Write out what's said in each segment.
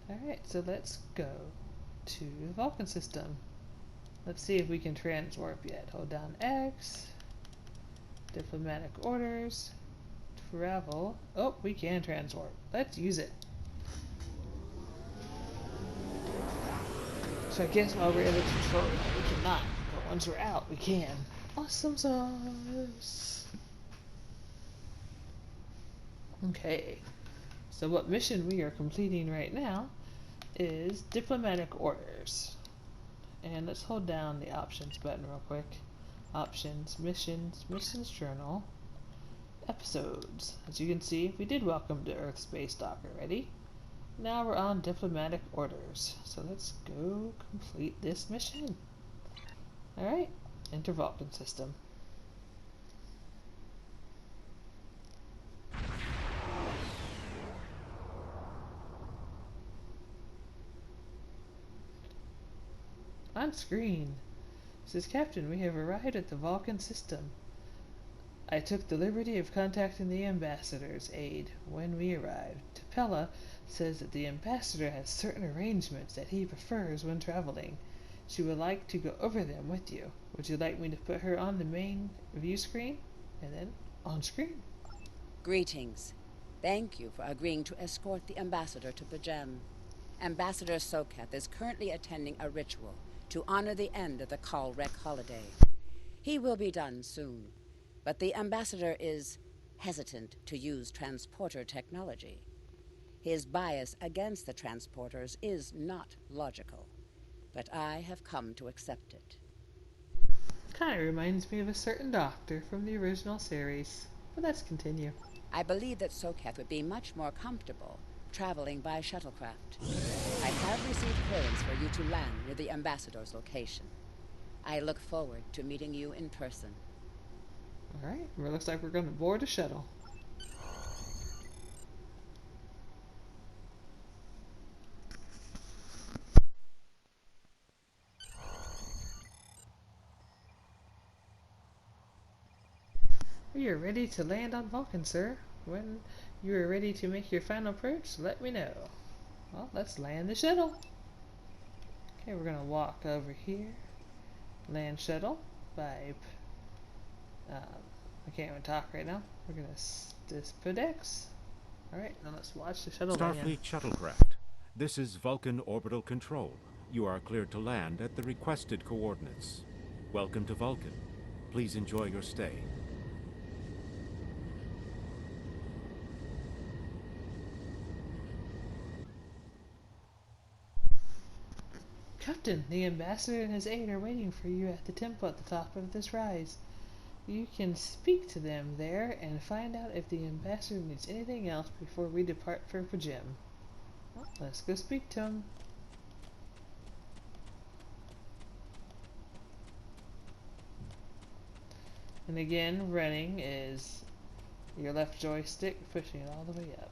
Alright, so let's go to the Vulcan system. Let's see if we can transwarp yet. Hold down X. Diplomatic orders. Travel. Oh, we can transwarp. Let's use it. So I guess while we're in the control room, we cannot. But once we're out, we can. Awesome sauce. Okay. So what mission we are completing right now is diplomatic orders. And let's hold down the options button real quick. Options, missions, missions journal, episodes. As you can see, we did welcome to Earth Space Dock already. Now we're on diplomatic orders. So let's go complete this mission. Alright, enter Vulcan system. On screen, it says, Captain, we have arrived at the Vulcan system. I took the liberty of contacting the ambassador's aide when we arrived. Tapella says that the ambassador has certain arrangements that he prefers when traveling. She would like to go over them with you. Would you like me to put her on the main view screen? And then on screen. Greetings. Thank you for agreeing to escort the ambassador to Pajem. Ambassador Soketh is currently attending a ritual to honor the end of the Kalrek holiday. He will be done soon, but the ambassador is hesitant to use transporter technology. His bias against the transporters is not logical, but I have come to accept it. Kind of reminds me of a certain doctor from the original series. But let's continue. I believe that Soketh would be much more comfortable traveling by shuttlecraft. I have received clearance for you to land near the ambassador's location. I look forward to meeting you in person. Alright, well, looks like we're going to board a shuttle. We are ready to land on Vulcan, sir. When you are ready to make your final approach, let me know. Well, let's land the shuttle. Okay, we're gonna walk over here. Land shuttle by. I can't even talk right now. We're gonna this Podex. Alright, now let's watch the shuttle land. Starfleet shuttlecraft. This is Vulcan Orbital Control. You are cleared to land at the requested coordinates. Welcome to Vulcan. Please enjoy your stay. Captain, the ambassador and his aide are waiting for you at the temple at the top of this rise. You can speak to them there and find out if the ambassador needs anything else before we depart for Pajem. Well, let's go speak to him. And again, running is your left joystick pushing it all the way up.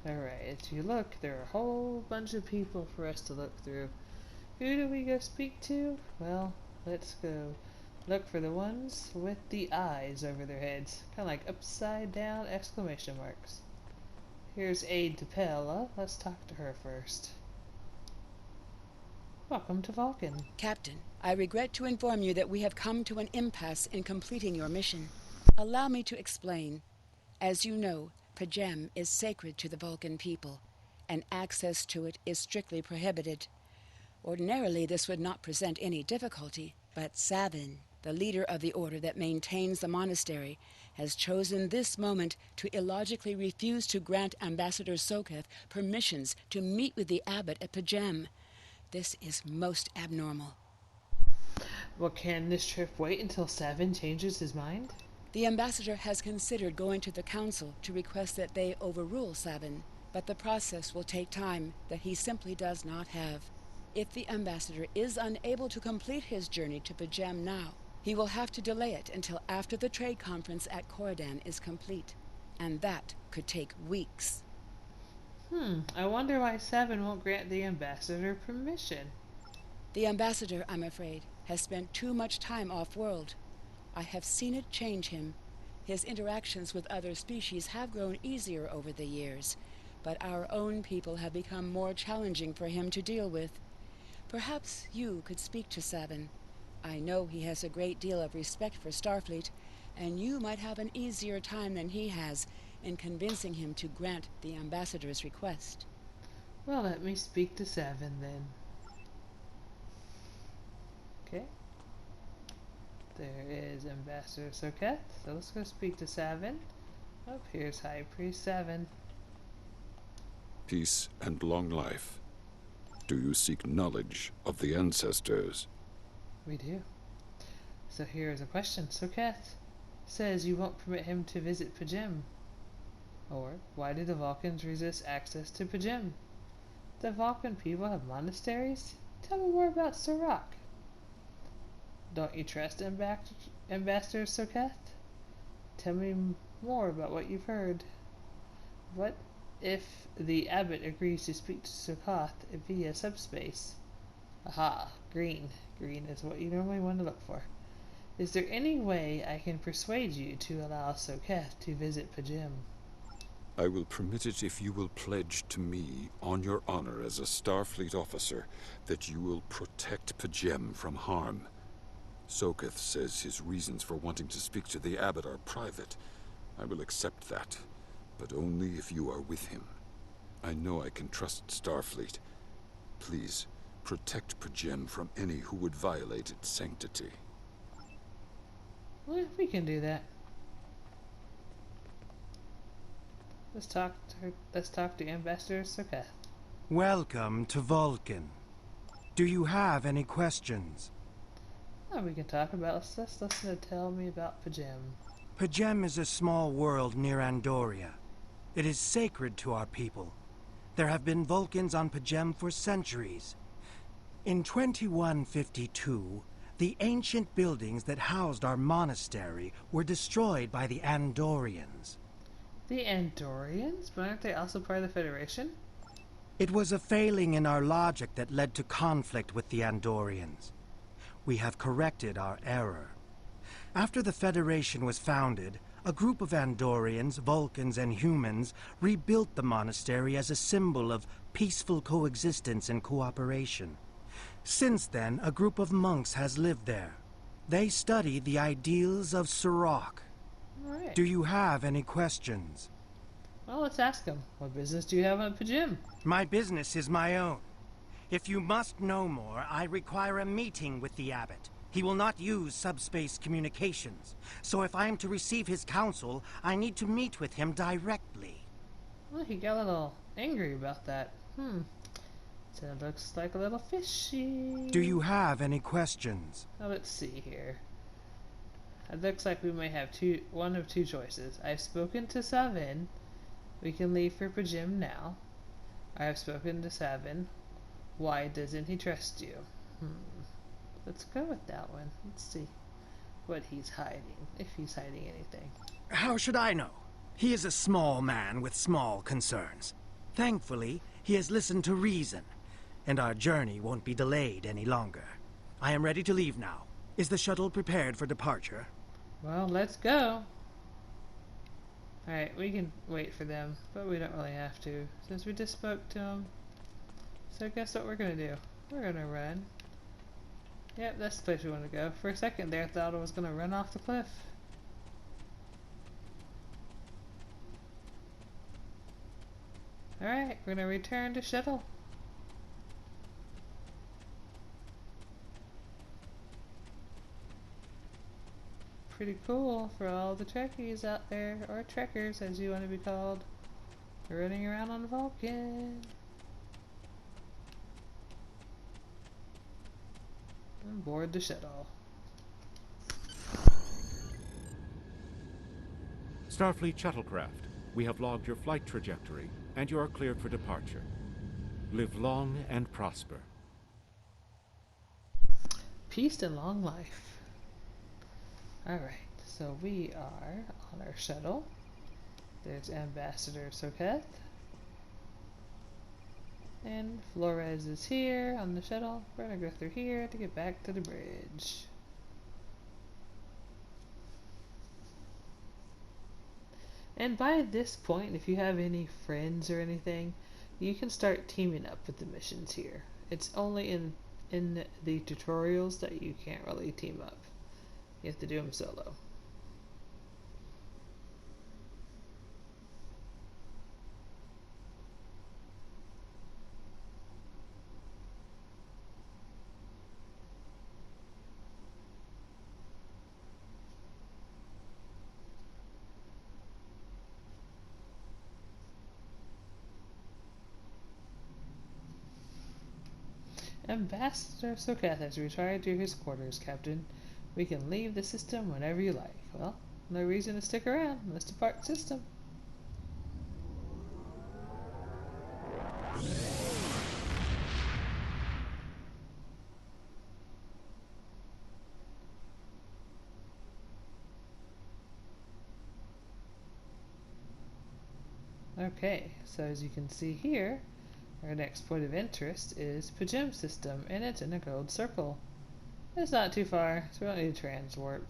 Alright, as you look, there are a whole bunch of people for us to look through. Who do we go speak to? Well, let's go look for the ones with the eyes over their heads. Kind of like upside down exclamation marks. Here's Aide Tapella. Let's talk to her first. Welcome to Vulcan. Captain, I regret to inform you that we have come to an impasse in completing your mission. Allow me to explain. As you know, Pajem is sacred to the Vulcan people, and access to it is strictly prohibited. Ordinarily, this would not present any difficulty, but Savin, the leader of the order that maintains the monastery, has chosen this moment to illogically refuse to grant Ambassador Soketh permissions to meet with the abbot at Pajem. This is most abnormal. Well, can this trip wait until Savin changes his mind? The ambassador has considered going to the council to request that they overrule Savin, but the process will take time that he simply does not have. If the ambassador is unable to complete his journey to Pajem now, he will have to delay it until after the trade conference at Coridan is complete, and that could take weeks. I wonder why Seven won't grant the ambassador permission. The ambassador, I'm afraid, has spent too much time off-world. I have seen it change him. His interactions with other species have grown easier over the years, but our own people have become more challenging for him to deal with. Perhaps you could speak to Sabin. I know he has a great deal of respect for Starfleet, and you might have an easier time than he has in convincing him to grant the ambassador's request. Well, let me speak to Seven then. Okay. There is Ambassador Soket. So let's go speak to Seven. Oh, here's High Priest Seven. Peace and long life. Do you seek knowledge of the ancestors? We do. So here's a question. Soket says you won't permit him to visit Pajim. Or, why do the Vulcans resist access to Pajim? The Vulcan people have monasteries? Tell me more about Sirach. Don't you trust Ambassador Soket? Tell me more about what you've heard. What if the abbot agrees to speak to Soket via subspace? Aha, green. Green is what you normally want to look for. Is there any way I can persuade you to allow Soket to visit Pajim? I will permit it if you will pledge to me, on your honor as a Starfleet officer, that you will protect Pajim from harm. Soketh says his reasons for wanting to speak to the abbot are private. I will accept that, but only if you are with him. I know I can trust Starfleet. Please, protect Pajim from any who would violate its sanctity. Well, we can do that. Let's talk to Ambassador Soket. Welcome to Vulcan. Do you have any questions? Oh, we can talk about. Let's listen to tell me about Pajim. Pajim is a small world near Andoria. It is sacred to our people. There have been Vulcans on Pajim for centuries. In 2152, the ancient buildings that housed our monastery were destroyed by the Andorians. The Andorians? But aren't they also part of the Federation? It was a failing in our logic that led to conflict with the Andorians. We have corrected our error. After the Federation was founded, a group of Andorians, Vulcans, and humans rebuilt the monastery as a symbol of peaceful coexistence and cooperation. Since then, a group of monks has lived there. They study the ideals of Sirach. Alright. Do you have any questions? Well, let's ask them. What business do you have on Pajim? My business is my own. If you must know more, I require a meeting with the abbot. He will not use subspace communications. So if I am to receive his counsel, I need to meet with him directly. Well, he got a little angry about that. So it looks like a little fishy. Do you have any questions? Now let's see here. It looks like we may have one of two choices. I've spoken to Savin. We can leave for Pajim now. I have spoken to Savin. Why doesn't he trust you? Let's go with that one. Let's see what he's hiding, if he's hiding anything. How should I know? He is a small man with small concerns. Thankfully, he has listened to reason, and our journey won't be delayed any longer. I am ready to leave now. Is the shuttle prepared for departure? Well, let's go. Alright, we can wait for them, but we don't really have to, since we just spoke to them. So guess what we're gonna do? We're gonna run. Yep, that's the place we want to go. For a second there, I thought I was gonna run off the cliff. Alright, we're gonna return to shuttle. Pretty cool for all the Trekkies out there, or Trekkers as you want to be called, running around on Vulcan. And board the shuttle. Starfleet shuttlecraft, we have logged your flight trajectory, and you are cleared for departure. Live long and prosper. Peace and long life. Alright, so we are on our shuttle. There's Ambassador Soket. And Flores is here on the shuttle. We're gonna go through here to get back to the bridge. And by this point, if you have any friends or anything, you can start teaming up with the missions here. It's only in the tutorials that you can't really team up. You have to do them solo. Ambassador Sokath has retired to his quarters, Captain. We can leave the system whenever you like. Well, no reason to stick around. Let's depart the system. Okay, so as you can see here, our next point of interest is Pajem system, and it's in a gold circle. It's not too far, so we don't need to transwarp.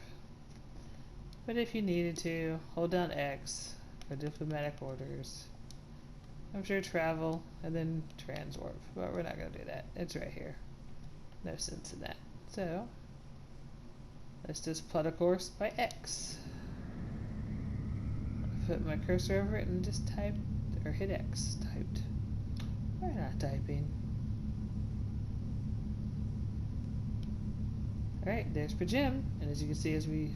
But if you needed to, hold down X for diplomatic orders. I'm sure travel and then transwarp, but we're not going to do that. It's right here. No sense in that. So, let's just plot a course by X. Put my cursor over it and just type, or hit X, typed. We're not typing. Alright, there's Pajem, and as you can see as we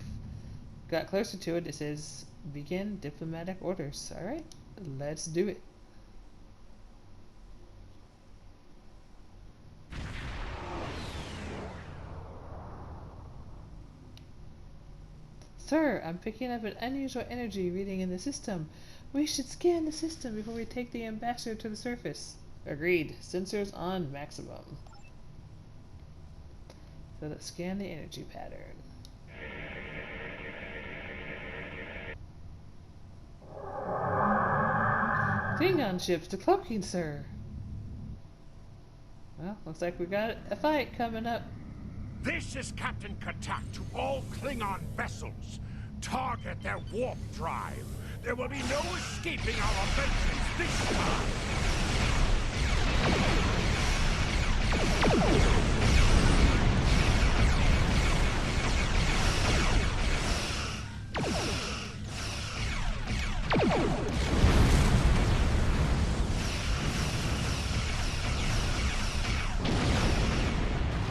got closer to it, it says begin diplomatic orders. Alright, let's do it. Sir, I'm picking up an unusual energy reading in the system. We should scan the system before we take the ambassador to the surface. Agreed. Sensors on maximum. So let's scan the energy pattern. Klingon ships to cloaking, sir. Well, looks like we got a fight coming up. This is Captain Katak to all Klingon vessels. Target their warp drive. There will be no escaping our vengeance this time.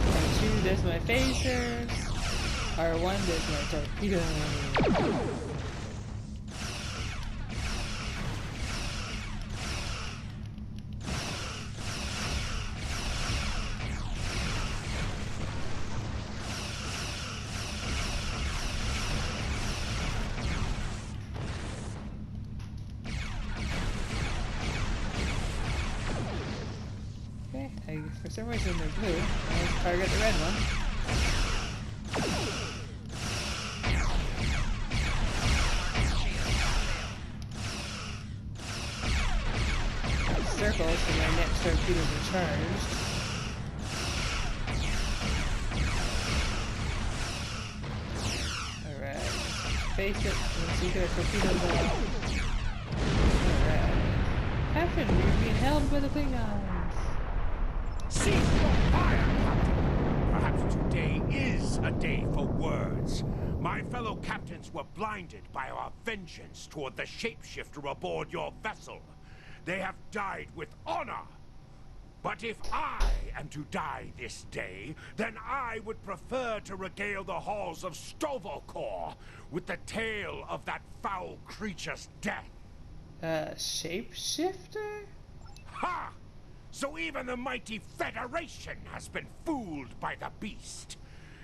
R2 does my phasers. R1 does my torpedo. Okay, for some reason they're blue. Let's target the red one. Circles so my next torpedoes are charged. Alright. Face it. Let's see if our torpedoes are. Alright. Captain, we're being held by the Klingons. Cease your fire, Captain! Perhaps today is a day for words. My fellow captains were blinded by our vengeance toward the shapeshifter aboard your vessel. They have died with honor. But if I am to die this day, then I would prefer to regale the halls of Stovokor with the tale of that foul creature's death. Shapeshifter? Ha! So even the mighty Federation has been fooled by the beast.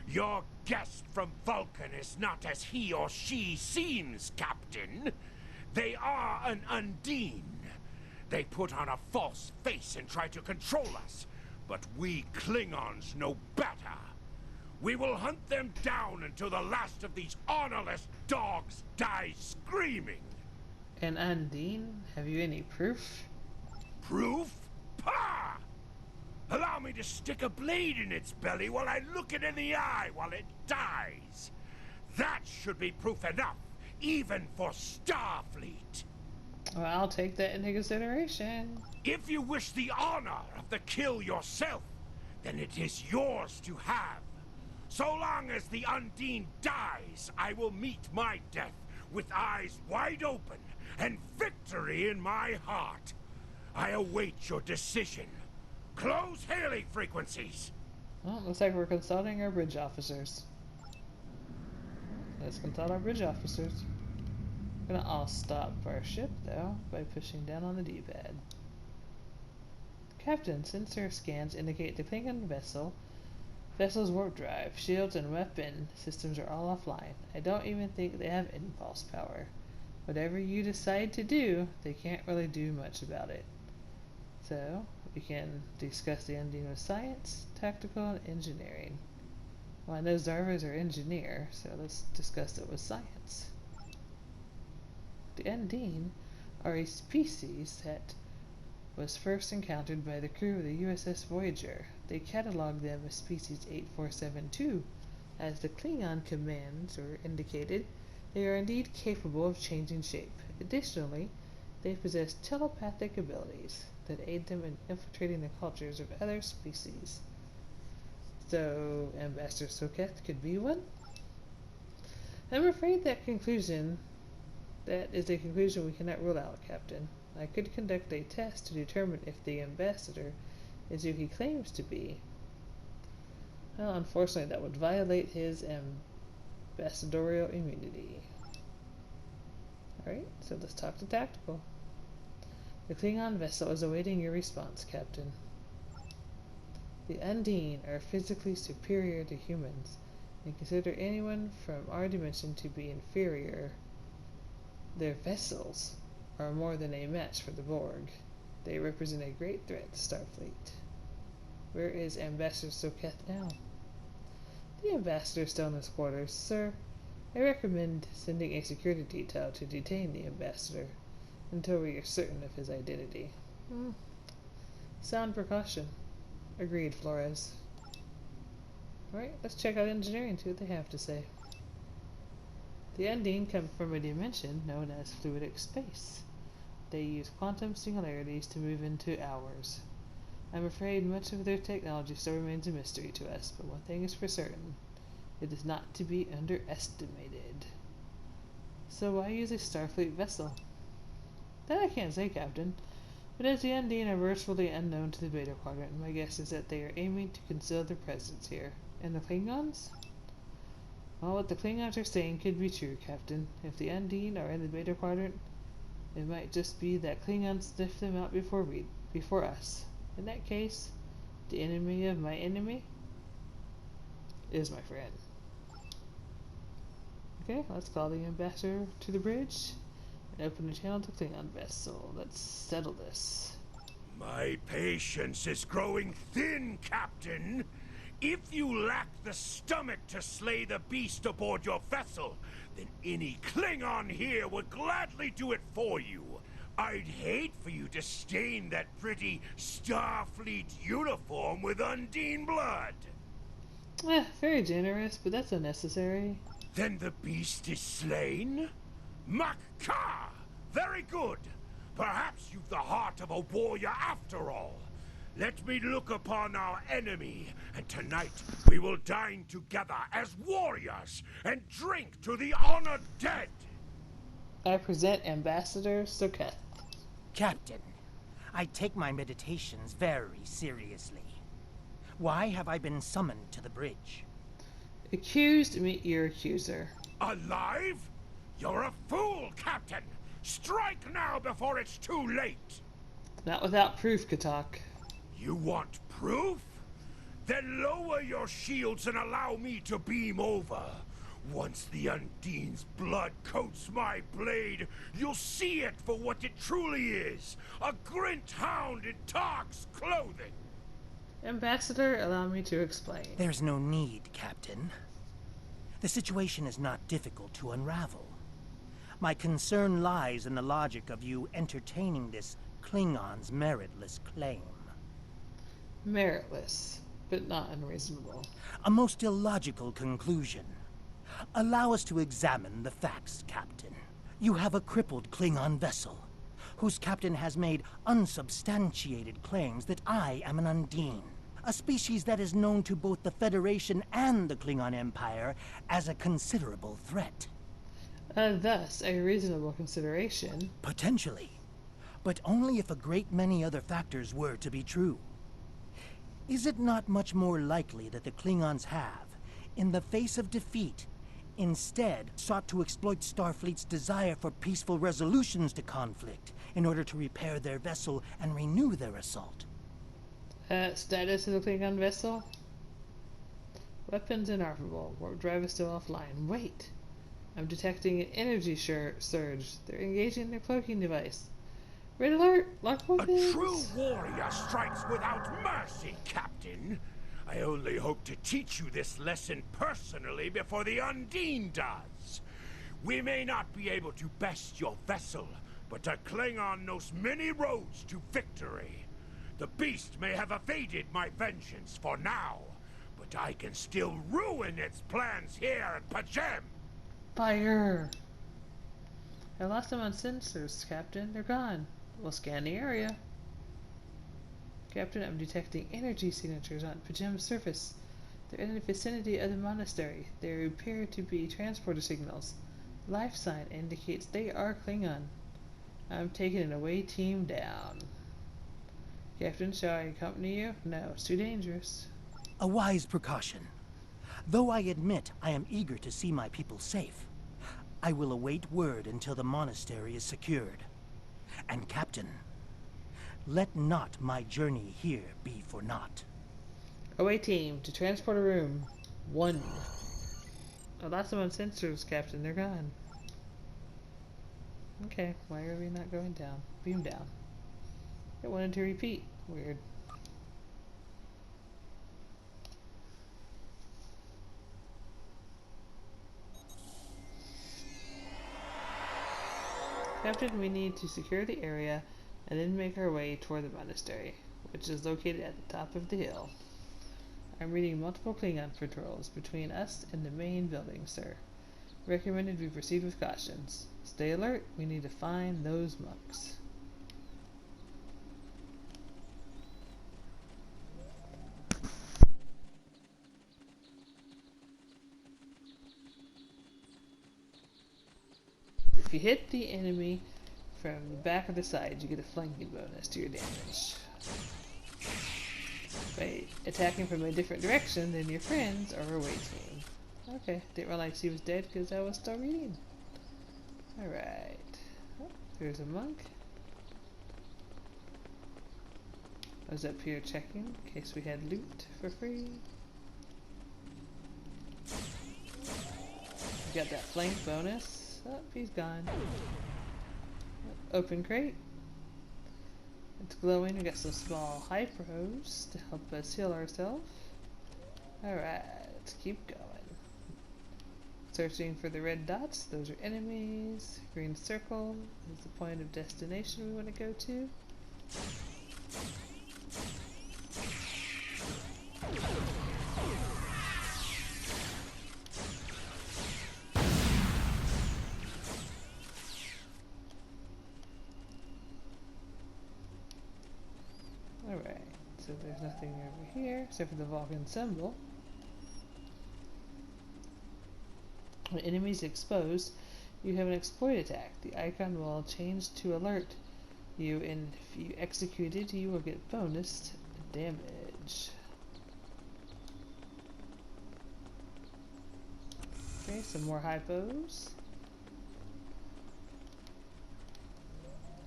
Your guest from Vulcan is not as he or she seems, Captain. They are an Undine. They put on a false face and try to control us. But we Klingons know better. We will hunt them down until the last of these honorless dogs dies screaming. An Undine? Have you any proof? Proof? Pah! to stick a blade in its belly while I look it in the eye while it dies. That should be proof enough, even for Starfleet. Well, I'll take that into consideration. If you wish the honor of the kill yourself, then it is yours to have. So long as the Undine dies, I will meet my death with eyes wide open and victory in my heart. I await your decision. Close hailing frequencies. Well, looks like we're consulting our bridge officers. Let's consult our bridge officers. We're gonna all stop our ship, though, by pushing down on the D-pad. Captain, sensor scans indicate the Klingon vessel's warp drive, shields, and weapon systems are all offline. I don't even think they have impulse power. Whatever you decide to do, they can't really do much about it. So, we can discuss the Undine with science, tactical, and engineering. Well, I know Zarva's our engineer, so let's discuss it with science. The Undine are a species that was first encountered by the crew of the USS Voyager. They cataloged them as species 8472. As the Klingon commands indicated, they are indeed capable of changing shape. Additionally, they possess telepathic abilities that aid them in infiltrating the cultures of other species. So, Ambassador Soketh could be one? I'm afraid that is a conclusion we cannot rule out, Captain. I could conduct a test to determine if the ambassador is who he claims to be. Well, unfortunately, that would violate his ambassadorial immunity. Alright, so let's talk to Tactical. The Klingon vessel is awaiting your response, Captain. The Undine are physically superior to humans, and consider anyone from our dimension to be inferior. Their vessels are more than a match for the Borg. They represent a great threat to Starfleet. Where is Ambassador Soketh now? The ambassador is still in his quarters. Sir, I recommend sending a security detail to detain the ambassador until we are certain of his identity. Sound precaution. Agreed, Flores. Alright, let's check out engineering, see what they have to say. The Undine come from a dimension known as fluidic space. They use quantum singularities to move into ours. I'm afraid much of their technology still remains a mystery to us, but one thing is for certain. It is not to be underestimated. So why use a Starfleet vessel? That I can't say, Captain. But as the Undine are virtually unknown to the Beta Quadrant, my guess is that they are aiming to conceal their presence here. And the Klingons? Well, what the Klingons are saying could be true, Captain. If the Undine are in the Beta Quadrant, it might just be that Klingons sniffed them out before us. In that case, the enemy of my enemy is my friend. Okay, let's call the ambassador to the bridge and open the channel to Klingon vessel. Let's settle this. My patience is growing thin, Captain. If you lack the stomach to slay the beast aboard your vessel, then any Klingon here would gladly do it for you. I'd hate for you to stain that pretty Starfleet uniform with Undine blood. Very generous, but that's unnecessary. Then the beast is slain? Makar! Very good. Perhaps you've the heart of a warrior after all. Let me look upon our enemy, and tonight we will dine together as warriors and drink to the honored dead. I present Ambassador Soketh. Captain, I take my meditations very seriously. Why have I been summoned to the bridge? Accused, meet your accuser. Alive? You're a fool, Captain! Strike now before it's too late! Not without proof, Katak. You want proof? Then lower your shields and allow me to beam over. Once the Undine's blood coats my blade, you'll see it for what it truly is. A Grint hound in Tark's clothing. Ambassador, allow me to explain. There's no need, Captain. The situation is not difficult to unravel. My concern lies in the logic of you entertaining this Klingon's meritless claim. Meritless, but not unreasonable. A most illogical conclusion. Allow us to examine the facts, Captain. You have a crippled Klingon vessel, whose captain has made unsubstantiated claims that I am an Undine, a species that is known to both the Federation and the Klingon Empire as a considerable threat. Thus, a reasonable consideration. Potentially, but only if a great many other factors were to be true. Is it not much more likely that the Klingons have, in the face of defeat, instead sought to exploit Starfleet's desire for peaceful resolutions to conflict in order to repair their vessel and renew their assault? Status of the Klingon vessel? Weapons inoperable. Warp drive is still offline. Wait! I'm detecting an energy surge. They're engaging their cloaking device. Red alert! Lock weapons! A true warrior strikes without mercy, Captain. I only hope to teach you this lesson personally before the Undine does. We may not be able to best your vessel, but a Klingon knows many roads to victory. The beast may have evaded my vengeance for now, but I can still ruin its plans here at Pajem. Fire! I lost them on sensors, Captain. They're gone. We'll scan the area. Captain, I'm detecting energy signatures on Pajem's surface. They're in the vicinity of the monastery. They appear to be transporter signals. Life sign indicates they are Klingon. I'm taking an away team down. Captain, shall I accompany you? No, it's too dangerous. A wise precaution. Though I admit I am eager to see my people safe, I will await word until the monastery is secured. And Captain, let not my journey here be for naught. Away team to transporter room 1. I lost them on sensors, Captain. They're gone. Okay, why are we not going down? Beam down. It wanted to repeat. Weird. Captain, we need to secure the area and then make our way toward the monastery, which is located at the top of the hill. I'm reading multiple Klingon patrols between us and the main building, sir. Recommended we proceed with cautions. Stay alert, we need to find those monks. If you hit the enemy from the back or the side, you get a flanking bonus to your damage. By attacking from a different direction than your friends or away team. Okay, didn't realize he was dead because I was still reading. Alright. Oh, there's a monk. I was up here checking in case we had loot for free. We got that flank bonus. Oh, he's gone. Open crate. It's glowing. We got some small hypros to help us heal ourselves. Alright, let's keep going. Searching for the red dots. Those are enemies. Green circle is the point of destination we want to go to. Alright, so there's nothing over here except for the Vulcan symbol. When enemies exposed, you have an exploit attack. The icon will change to alert you, and if you execute it, you will get bonus damage. Okay, some more hypos.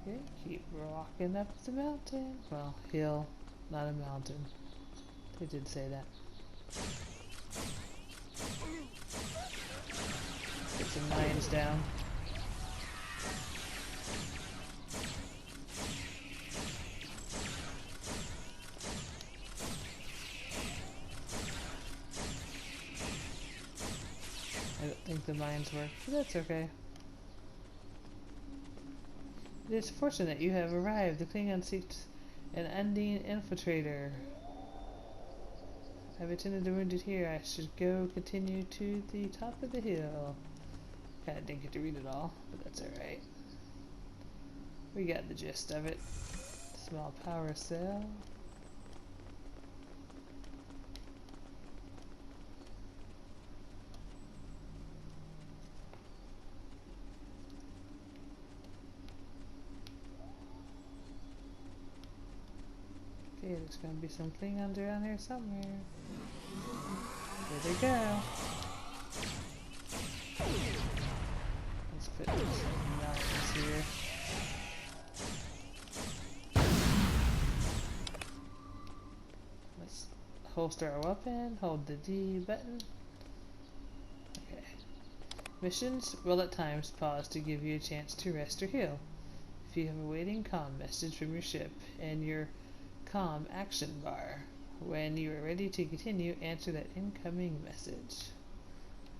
Okay, keep walking up the mountain. Well, hill, not a mountain. They did say that. Get some mines down. I don't think the mines work, but that's okay. It is fortunate you have arrived. The Klingon seeks an Undine infiltrator. Have attended the wounded here. I should go continue to the top of the hill. Kinda didn't get to read it all, but that's alright. We got the gist of it. Small power cell. Okay, there's gonna be some Klingons around here somewhere. There they go. Let's put this mountains here. Let's holster our weapon, hold the D button. Okay. Missions will at times pause to give you a chance to rest or heal. If you have a waiting comm message from your ship and your comm action bar. When you are ready to continue, answer that incoming message.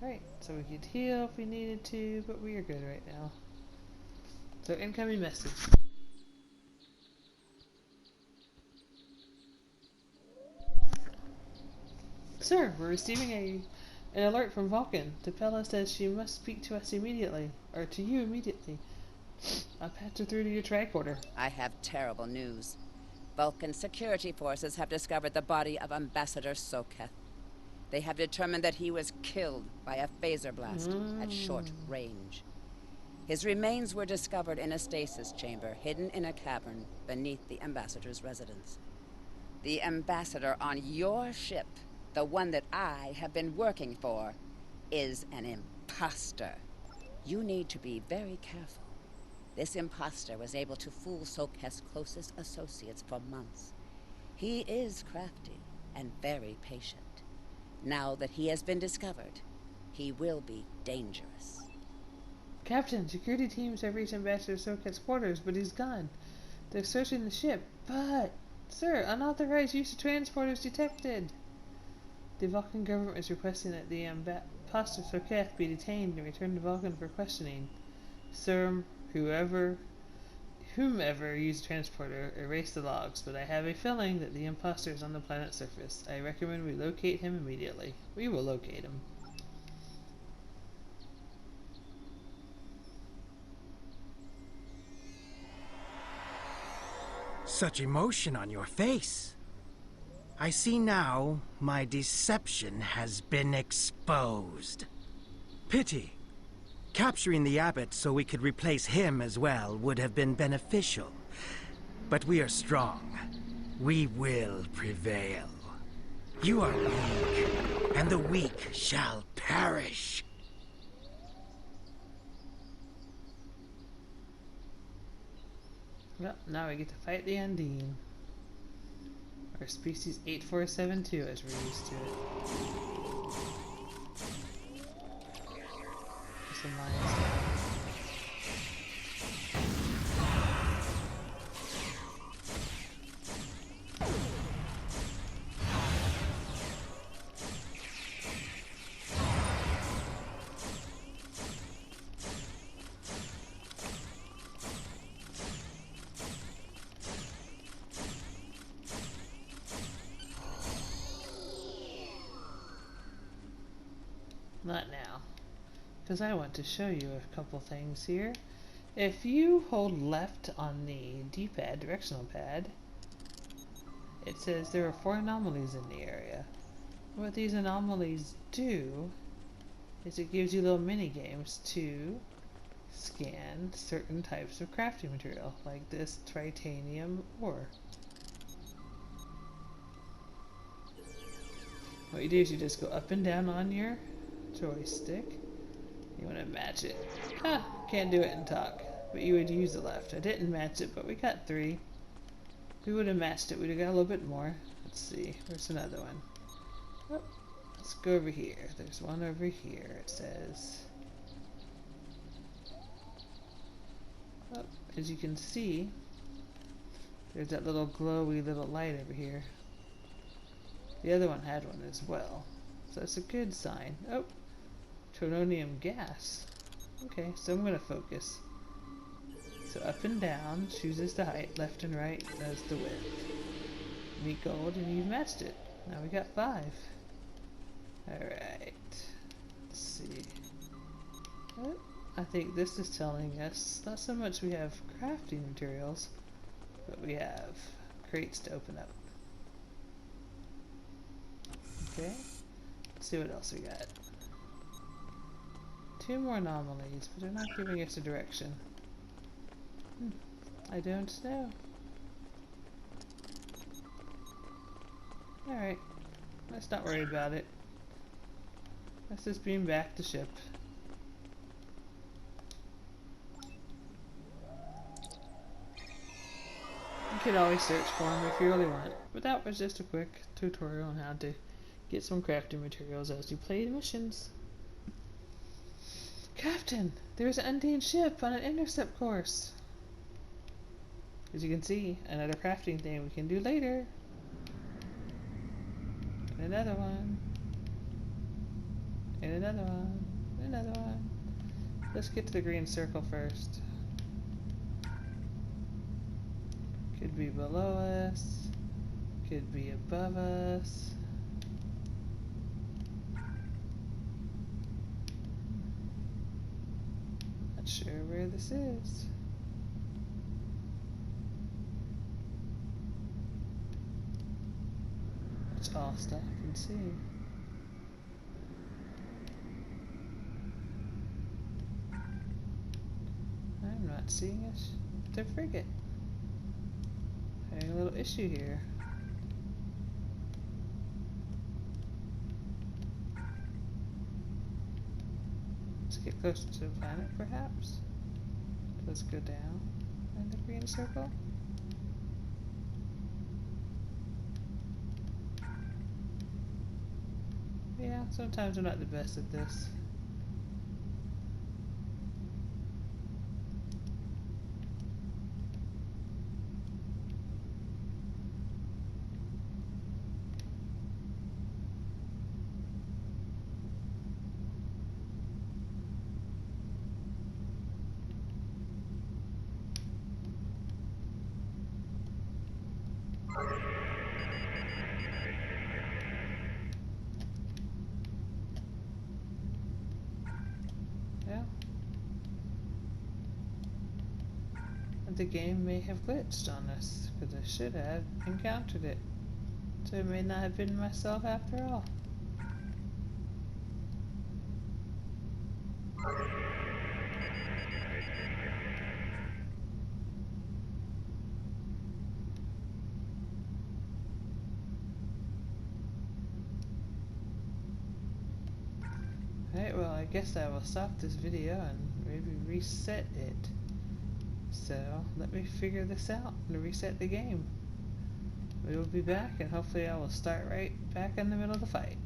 Alright, so we could heal if we needed to, but we are good right now. So incoming message. Sir, we're receiving an alert from Vulcan. Tapella says she must speak to us immediately, or to you immediately. I'll patch her through to your tricorder. I have terrible news. Vulcan security forces have discovered the body of Ambassador Soketh. They have determined that he was killed by a phaser blast at short range. His remains were discovered in a stasis chamber hidden in a cavern beneath the Ambassador's residence. The Ambassador on your ship, the one that I have been working for, is an imposter. You need to be very careful. This imposter was able to fool Soketh's closest associates for months. He is crafty and very patient. Now that he has been discovered, he will be dangerous. Captain, security teams have reached Ambassador Soketh's quarters, but he's gone. They're searching the ship, but... Sir, unauthorized use of transporters detected. The Vulcan government is requesting that the imposter Soketh be detained and returned to Vulcan for questioning. Sir, whomever used the transporter, erase the logs, but I have a feeling that the imposter is on the planet's surface. I recommend we locate him immediately. We will locate him. Such emotion on your face. I see now my deception has been exposed. Pity. Capturing the abbot so we could replace him as well would have been beneficial. But we are strong. We will prevail. You are weak, and the weak shall perish. Well, now we get to fight the Undine. Or species 8472 as we're used to it. Some lines down. Not now, because I want to show you a couple things here. If you hold left on the D-pad, directional pad, it says there are 4 anomalies in the area. What these anomalies do is it gives you little mini games to scan certain types of crafting material, like this titanium ore. What you do is you just go up and down on your joystick. You want to match it. Can't do it and talk, but you would use the left. I didn't match it, but we got 3. If we would have matched it, we'd have got a little bit more. Let's see, where's another one? Oh, let's go over here. There's one over here. It says, oh, as you can see, there's that little glowy little light over here. The other one had one as well, so that's a good sign. Oh, Trononium gas. Okay, so I'm going to focus. So up and down chooses the height, left and right does the width. Meet gold and you've matched it. Now we got 5. Alright. Let's see. Oh, I think this is telling us not so much we have crafting materials, but we have crates to open up. Okay. Let's see what else we got. 2 more anomalies, but they're not giving us a direction. I don't know. Alright. Let's not worry about it. Let's just beam back the ship. You can always search for them if you really want. But that was just a quick tutorial on how to get some crafting materials as you play the missions. Captain, there's an Undine ship on an intercept course. As you can see, another crafting thing we can do later. And another one. And another one. And another one. Let's get to the green circle first. Could be below us. Could be above us. Not sure where this is. It's all stuff I can see. I'm not seeing it. The frigate. Having a little issue here. Let's get closer to the planet, perhaps. Let's go down in the green circle. Yeah, sometimes I'm not the best at this. Yeah. The game may have glitched on us, because I should have encountered it. So it may not have been myself after all. Alright, well I guess I will stop this video and maybe reset it. So, let me figure this out and reset the game. We will be back and hopefully I will start right back in the middle of the fight.